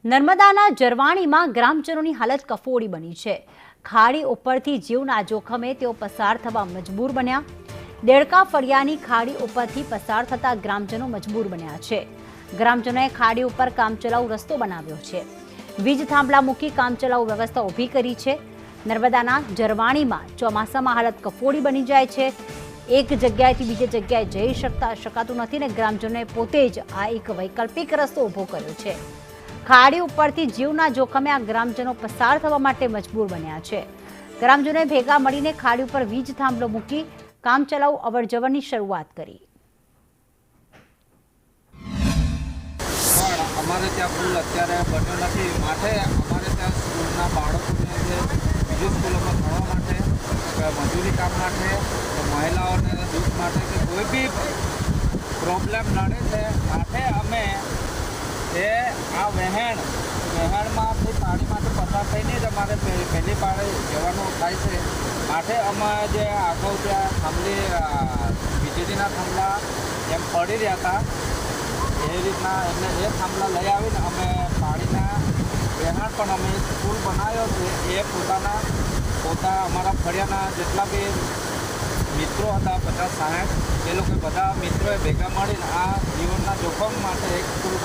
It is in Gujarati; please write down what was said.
નર્મદાના જરવાણીમાં ગ્રામજનોની હાલત કફોડી બની છે। ખાડી ઉપરથી જીવના જોખમે તેઓ પસાર થવા મજબૂર બન્યા। દેડકા ફળિયાની ખાડી ઉપરથી પસાર થતા ગ્રામજનો મજબૂર બન્યા છે। ગ્રામજનોએ ખાડી ઉપર કામચલાઉ રસ્તો બનાવ્યો છે। વીજ થાંભલા મૂકી કામચલાઉ વ્યવસ્થા ઊભી કરી છે। નર્મદાના જરવાણીમાં ચોમાસામાં હાલત કફોડી બની જાય છે। એક જગ્યાએથી બીજી જગ્યાએ જઈ શકાતું નથી ને ગ્રામજનોએ પોતે જ આ એક વૈકલ્પિક રસ્તો ઊભો કર્યો છે। ખાડી ઉપરથી જીવના જોખમે આ ગ્રામજનો પસાર થવા માટે મજબૂર બન્યા છે। ગ્રામજનોએ ભેગા મળીને ખાડી ઉપર વીજ થાંભલો મૂકી કામચલાઉ અવરજવરની શરૂઆત કરી। પણ અમારે ત્યાં પુલ અત્યારે બન્યો નથી, માટે અમારે ત્યાં સ્કૂલના બાળકોને જે બીજી સ્કૂલોમાં ભણવા માટે કે મજૂરી કામ માટે કે મહિલાઓને દૂધ માટે કે કોઈ બી પ્રોબ્લેમ નડે છે, માટે અમે આ વહેણમાંથી પાણીમાંથી પસાર થઈને જ અમારે પહેલી પાળે જવાનું થાય છે। માટે અમે જે આગળ ત્યાં વીજળીના થાંભલા એમ પડી રહ્યા હતા એ રીતના એટલે એ થાંભલા લઈ આવીને અમે પાણીના વહેણ પણ અમે પુલ બનાવ્યો છે। એ પોતા અમારા ફળિયાના જેટલા બી મિત્રો હતા 50-60 એ લોકો બધા મિત્રોએ ભેગા મળીને આ જીવનના જોખમ માટે એક પુલ